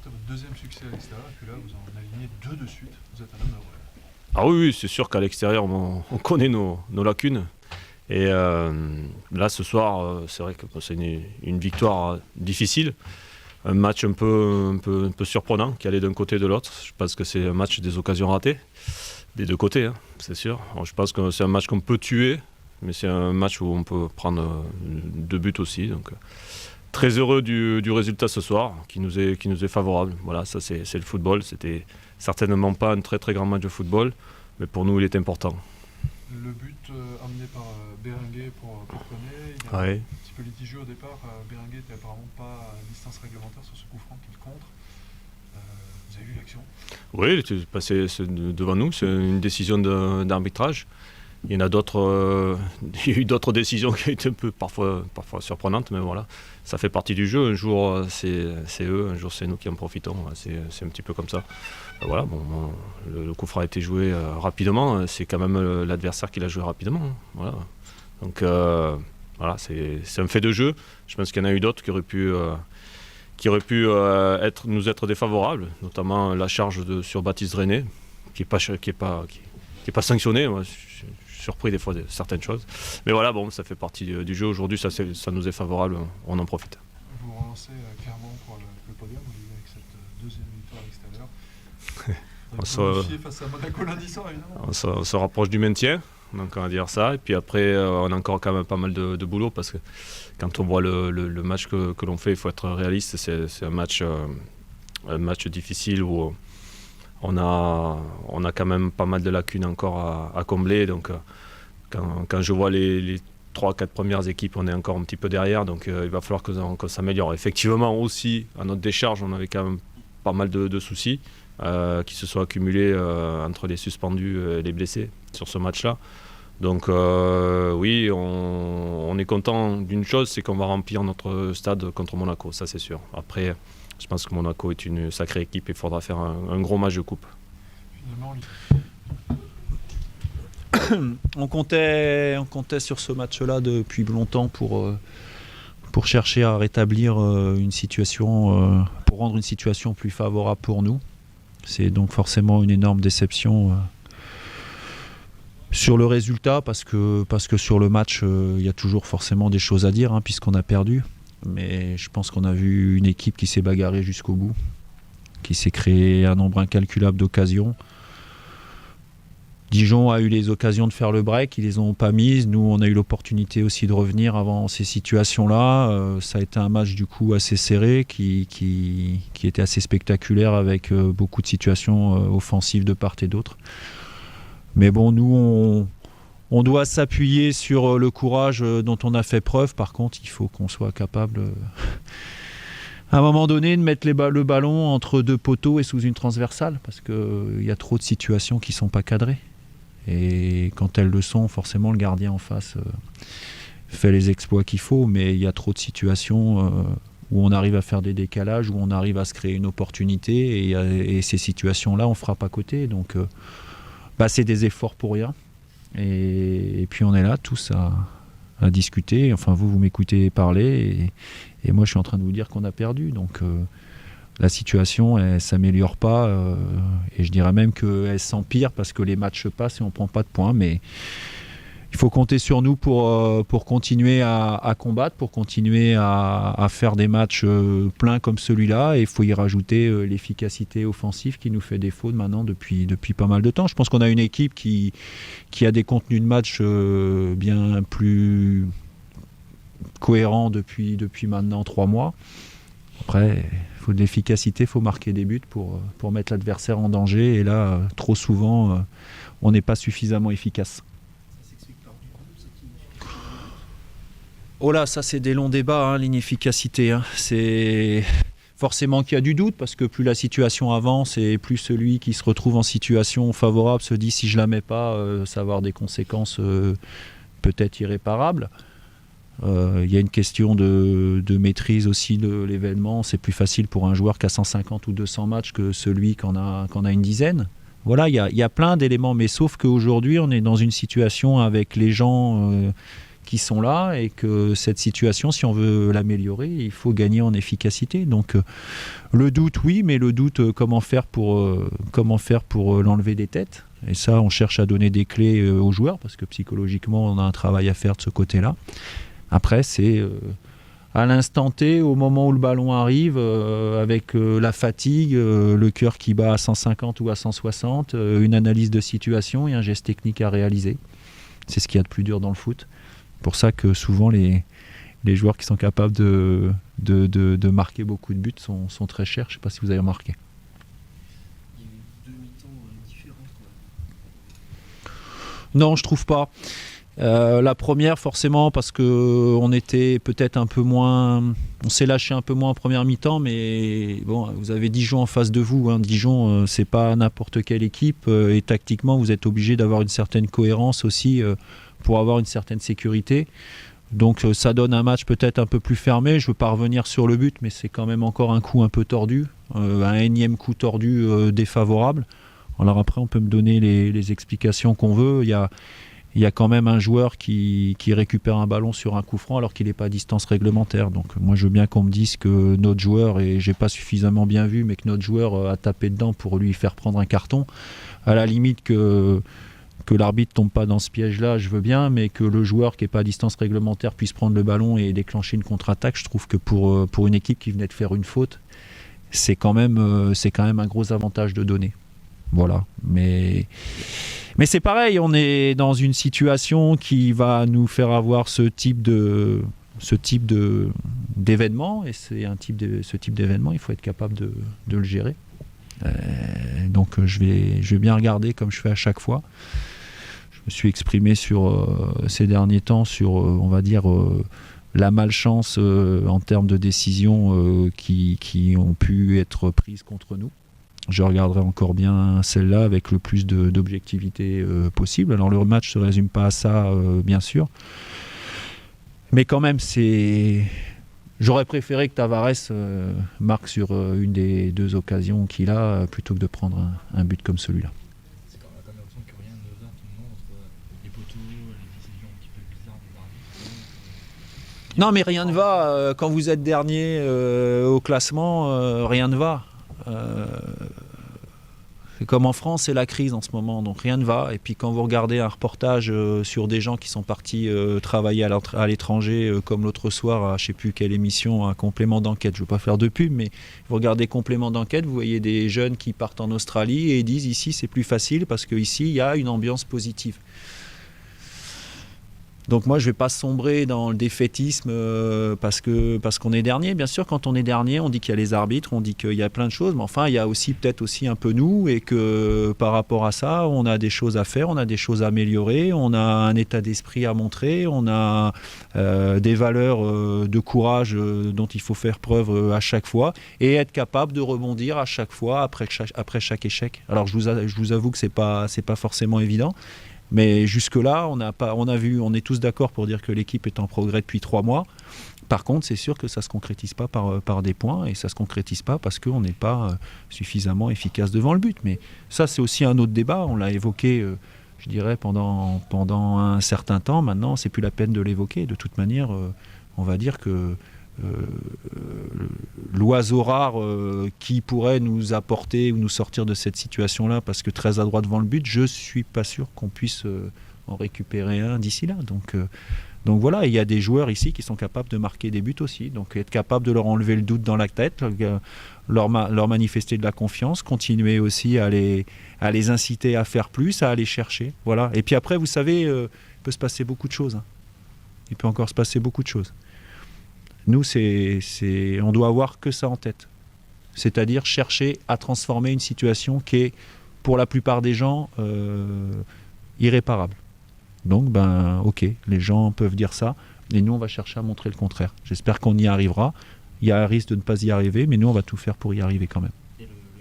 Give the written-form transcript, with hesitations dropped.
remporté votre deuxième succès à l'extérieur, et puis là, vous en alignez 2 de suite. Vous êtes un homme heureux. Ah oui, c'est sûr qu'à l'extérieur, on connaît nos lacunes. Et là, ce soir, c'est vrai que c'est une victoire difficile. Un match un peu surprenant qui allait d'un côté et de l'autre. Je pense que c'est un match des occasions ratées, des deux côtés, hein, c'est sûr. Alors, je pense que c'est un match qu'on peut tuer, mais c'est un match où on peut prendre 2 buts aussi. Donc, très heureux du résultat ce soir, qui nous est favorable. Voilà, ça c'est le football. C'était certainement pas un très très grand match de football, mais pour nous, il est important. Le but amené par Berenguer pour Courtenay, il y a Ouais. un petit peu litigieux au départ. Berenguer n'était apparemment pas à distance réglementaire sur ce coup franc qu'il contre. Vous avez vu l'action? Oui, il était passé devant nous, c'est une décision d'arbitrage. Il y en a d'autres, il y a eu d'autres décisions qui ont été un peu parfois surprenantes, mais voilà, ça fait partie du jeu. Un jour c'est eux, un jour c'est nous qui en profitons. C'est un petit peu comme ça. Voilà, bon, le coup franc a été joué rapidement. C'est quand même l'adversaire qui l'a joué rapidement. Hein, voilà. Donc voilà, c'est un fait de jeu. Je pense qu'il y en a eu d'autres qui auraient pu nous être défavorables, notamment la charge sur Baptiste René, qui est pas sanctionné. Moi, je suis surpris des fois de certaines choses. Mais voilà, bon, ça fait partie du jeu. Aujourd'hui, ça nous est favorable, on en profite. Vous vous relancez clairement pour le podium, vous vivez avec cette deuxième victoire à l'extérieur. Vous bonifiez face à Monaco lundi soir, évidemment. On se rapproche du maintien, donc on va dire ça. Et puis après, on a encore quand même pas mal de boulot, parce que quand on voit le match que l'on fait, il faut être réaliste. C'est un match difficile où on a quand même pas mal de lacunes encore à combler. Donc quand je vois les 3-4 premières équipes, on est encore un petit peu derrière. Donc il va falloir qu'on s'améliore. Effectivement aussi, à notre décharge, on avait quand même pas mal de soucis qui se sont accumulés entre les suspendus et les blessés sur ce match-là. Donc oui, on est content d'une chose, c'est qu'on va remplir notre stade contre Monaco, ça c'est sûr. Après, je pense que Monaco est une sacrée équipe et il faudra faire un gros match de coupe. Finalement, on comptait sur ce match-là depuis longtemps pour chercher à rétablir une situation, pour rendre une situation plus favorable pour nous. C'est donc forcément une énorme déception sur le résultat, parce que sur le match, il y a toujours forcément des choses à dire, hein, puisqu'on a perdu. Mais je pense qu'on a vu une équipe qui s'est bagarrée jusqu'au bout, qui s'est créé un nombre incalculable d'occasions. Dijon a eu les occasions de faire le break, ils les ont pas mises. Nous, on a eu l'opportunité aussi de revenir avant ces situations-là. Ça a été un match du coup assez serré, qui était assez spectaculaire, avec beaucoup de situations offensives de part et d'autre. Mais bon, nous, on doit s'appuyer sur le courage dont on a fait preuve. Par contre, il faut qu'on soit capable, à un moment donné, de mettre le ballon entre 2 poteaux et sous une transversale, parce qu'il y a trop de situations qui ne sont pas cadrées. Et quand elles le sont, forcément, le gardien en face fait les exploits qu'il faut, mais il y a trop de situations où on arrive à faire des décalages, où on arrive à se créer une opportunité, et ces situations-là, on frappe à côté. Donc, c'est des efforts pour rien. Et puis on est là tous à discuter. Enfin, vous m'écoutez parler, et moi je suis en train de vous dire qu'on a perdu. Donc la situation, elle s'améliore pas, et je dirais même qu'elle s'empire, parce que les matchs passent et on prend pas de points. Mais il faut compter sur nous pour continuer à combattre, pour continuer à faire des matchs pleins comme celui-là. Et il faut y rajouter l'efficacité offensive qui nous fait défaut maintenant depuis pas mal de temps. Je pense qu'on a une équipe qui a des contenus de match bien plus cohérents depuis maintenant 3 mois. Après, il faut de l'efficacité, il faut marquer des buts pour mettre l'adversaire en danger. Et là, trop souvent, on n'est pas suffisamment efficace. Oh là, ça c'est des longs débats, hein, l'inefficacité. Hein. C'est forcément qu'il y a du doute, parce que plus la situation avance et plus celui qui se retrouve en situation favorable se dit, si je la mets pas, ça va avoir des conséquences peut-être irréparables. Il y a une question de maîtrise aussi de l'événement. C'est plus facile pour un joueur qui a 150 ou 200 matchs que celui qui en a une dizaine. Voilà, il y a plein d'éléments, mais sauf qu'aujourd'hui on est dans une situation avec les gens qui sont là et que cette situation, si on veut l'améliorer, il faut gagner en efficacité. Donc le doute, oui, mais le doute, comment faire pour l'enlever des têtes. Et ça, on cherche à donner des clés aux joueurs parce que psychologiquement, on a un travail à faire de ce côté-là. Après, c'est à l'instant T, au moment où le ballon arrive, avec la fatigue, le cœur qui bat à 150 ou à 160, une analyse de situation et un geste technique à réaliser. C'est ce qu'il y a de plus dur dans le foot. C'est pour ça que souvent les joueurs qui sont capables de marquer beaucoup de buts sont très chers. Je ne sais pas si vous avez remarqué. Il y a eu 2 mi-temps différentes. Non, je trouve pas. La première, forcément, parce qu'on était peut-être un peu moins... On s'est lâché un peu moins en première mi-temps, mais bon, vous avez Dijon en face de vous. Hein. Dijon, c'est pas n'importe quelle équipe. Et tactiquement, vous êtes obligé d'avoir une certaine cohérence aussi pour avoir une certaine sécurité. Donc ça donne un match peut-être un peu plus fermé. Je ne veux pas revenir sur le but, mais c'est quand même encore un coup un peu tordu. Un énième coup tordu défavorable. Alors après, on peut me donner les explications qu'on veut. Il y a quand même un joueur qui récupère un ballon sur un coup franc alors qu'il n'est pas à distance réglementaire. Donc moi, je veux bien qu'on me dise que notre joueur, et j'ai pas suffisamment bien vu, mais que notre joueur a tapé dedans pour lui faire prendre un carton. À la limite que l'arbitre tombe pas dans ce piège-là, je veux bien, mais que le joueur qui n'est pas à distance réglementaire puisse prendre le ballon et déclencher une contre-attaque, je trouve que pour une équipe qui venait de faire une faute, c'est quand même un gros avantage de donner. Voilà, mais c'est pareil, on est dans une situation qui va nous faire avoir ce type d'événement, et ce type d'événement, il faut être capable de le gérer. Donc je vais bien regarder comme je fais à chaque fois. Je me suis exprimé sur ces derniers temps sur, on va dire, la malchance en termes de décisions qui ont pu être prises contre nous. Je regarderai encore bien celle-là avec le plus d'objectivité possible. Alors le match ne se résume pas à ça, bien sûr. Mais quand même, j'aurais préféré que Tavares marque sur une des 2 occasions qu'il a, plutôt que de prendre un but comme celui-là. C'est quand même l'impression que rien ne va tout le monde entre les poteaux, les décisions un petit peu bizarres des arbitres. Non, mais rien ne va. Quand vous êtes dernier au classement, rien ne va. C'est comme en France, c'est la crise en ce moment, donc rien ne va. Et puis quand vous regardez un reportage sur des gens qui sont partis travailler à l'étranger, comme l'autre soir à je ne sais plus quelle émission, un complément d'enquête, je ne veux pas faire de pub, mais vous regardez complément d'enquête, vous voyez des jeunes qui partent en Australie et disent ici c'est plus facile parce qu'ici il y a une ambiance positive. Donc moi je ne vais pas sombrer dans le défaitisme parce qu'on est dernier. Bien sûr, quand on est dernier, on dit qu'il y a les arbitres, on dit qu'il y a plein de choses, mais enfin il y a peut-être aussi un peu nous, et que par rapport à ça, on a des choses à faire, on a des choses à améliorer, on a un état d'esprit à montrer, on a des valeurs de courage dont il faut faire preuve à chaque fois, et être capable de rebondir à chaque fois après chaque échec. Alors je vous avoue que c'est pas forcément évident. Mais jusque-là, on est tous d'accord pour dire que l'équipe est en progrès depuis 3 mois. Par contre, c'est sûr que ça ne se concrétise pas par des points, et ça ne se concrétise pas parce qu'on n'est pas suffisamment efficace devant le but. Mais ça, c'est aussi un autre débat. On l'a évoqué, je dirais, pendant un certain temps. Maintenant, ce n'est plus la peine de l'évoquer. De toute manière, on va dire que l'oiseau rare qui pourrait nous apporter ou nous sortir de cette situation-là, parce que très adroit devant le but, je ne suis pas sûr qu'on puisse en récupérer un d'ici là. Donc voilà, il y a des joueurs ici qui sont capables de marquer des buts aussi. Donc être capable de leur enlever le doute dans la tête, leur manifester de la confiance, continuer aussi à les inciter à faire plus, à aller chercher. Voilà. Et puis après, vous savez, il peut se passer beaucoup de choses. Il peut encore se passer beaucoup de choses. Nous, on doit avoir que ça en tête. C'est-à-dire chercher à transformer une situation qui est, pour la plupart des gens, irréparable. Donc, ok, les gens peuvent dire ça, et nous, on va chercher à montrer le contraire. J'espère qu'on y arrivera. Il y a un risque de ne pas y arriver, mais nous, on va tout faire pour y arriver quand même.